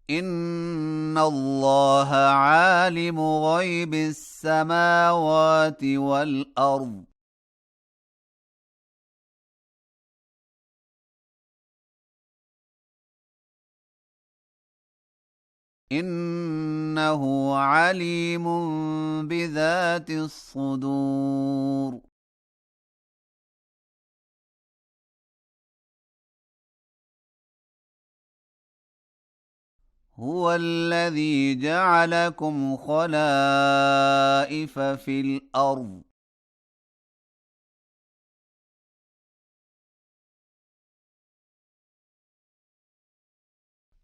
إن الله عالم غيب السماوات والأرض إنه عليم بذات الصدور هو الذي جعلكم خلائف في الأرض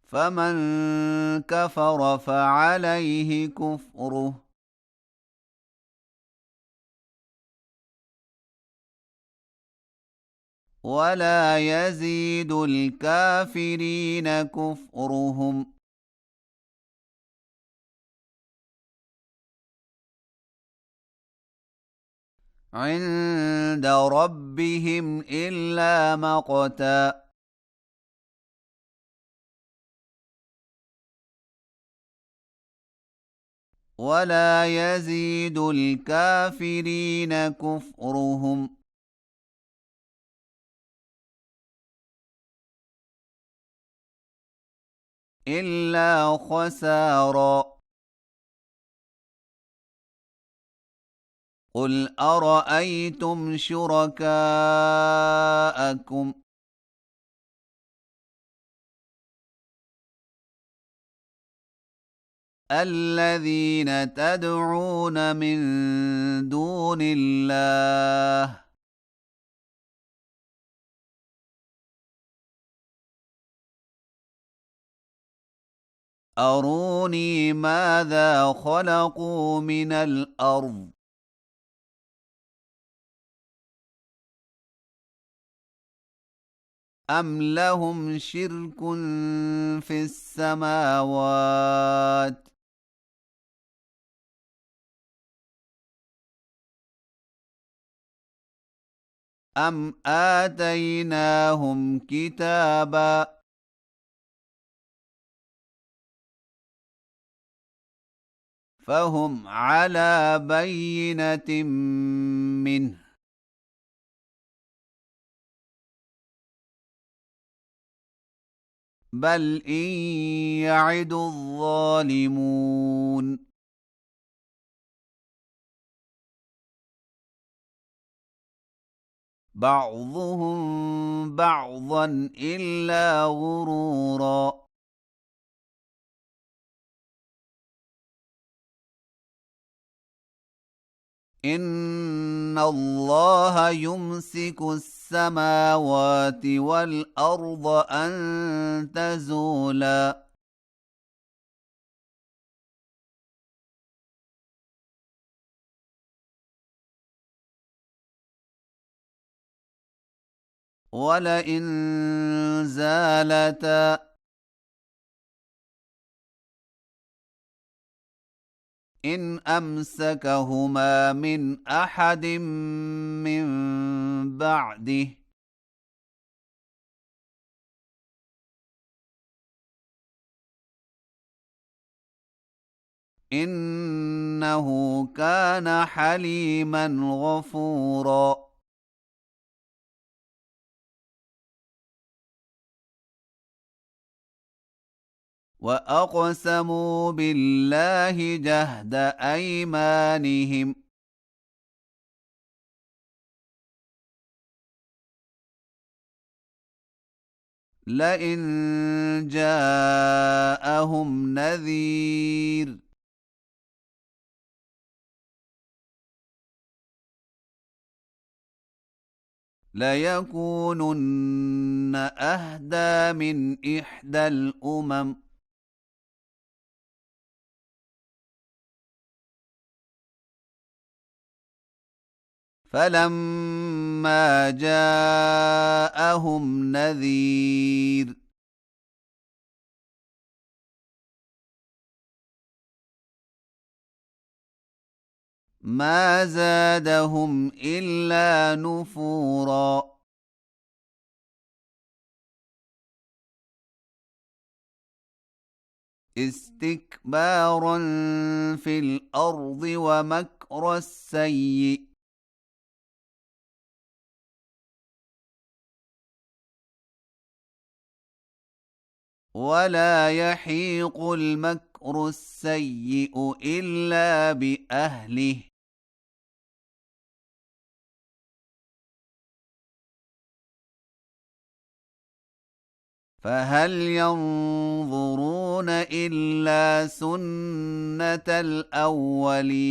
فمن كفر فعليه كفره ولا يزيد الكافرين كفرهم عند ربهم إلا مقتا ولا يزيد الكافرين كفرهم إلا خسارا قل أرأيتم شركاءكم الذين تدعون من دون الله أروني ماذا خلقوا من الأرض أم لهم شرك في السماوات أم آتيناهم كتابا فهم على بينة منه بل إن يعد الظالمون بعضهم بعضا إلا غرورا إن الله يمسك السماوات والأرض أن تزولا ولئن زالتا إن أمسكهما من أحد من بعده إنه كان حليما غفورا وأقسموا بالله جهد أيمانهم لئن جاءهم نذير ليكونن أهدى من إحدى الأمم فلما جاءهم نذير ما زادهم إلا نفورا استكبارا في الأرض ومكر السيء ولا يحيق المكر السيء إلا بأهله فهل ينظرون إلا سنة الأولين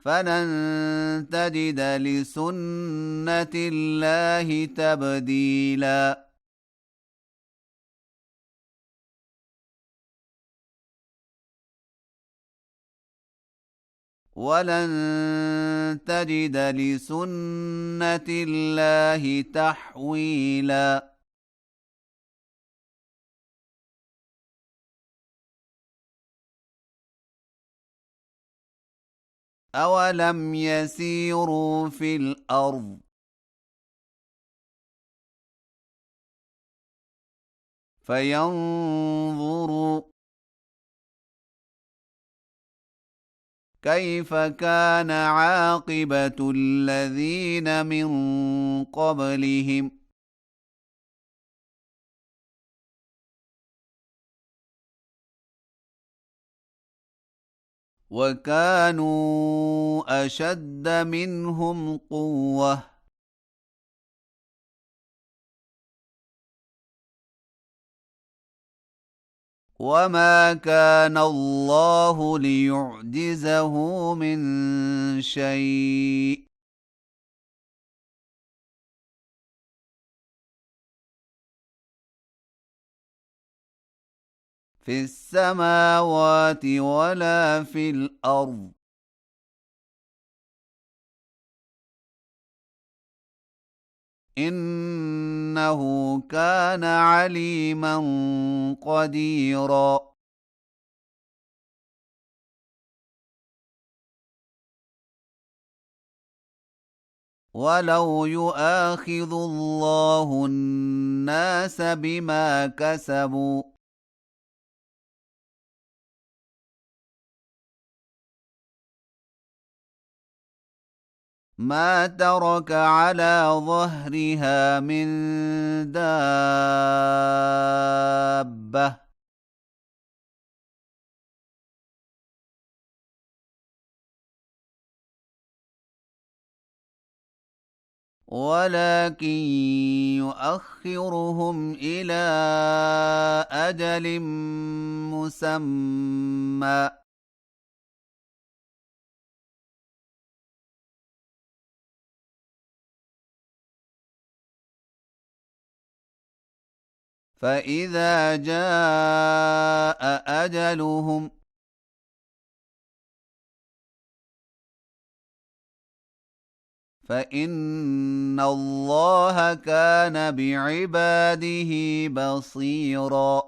فلن تجد لسنة الله تبديلا ولن تجد لسنة الله تحويلا أولم يسيروا في الأرض فينظروا كيف كان عاقبة الذين من قبلهم وكانوا أشد منهم قوة وما كان الله ليعجزه من شيء في السماوات ولا في الأرض إنه كان عليما قديرا ولو يؤاخذ الله الناس بما كسبوا ما ترك على ظهرها من دابة ولكن يؤخرهم إلى أجل مسمى فإذا جاء أجلهم فإن الله كان بعباده بصيرا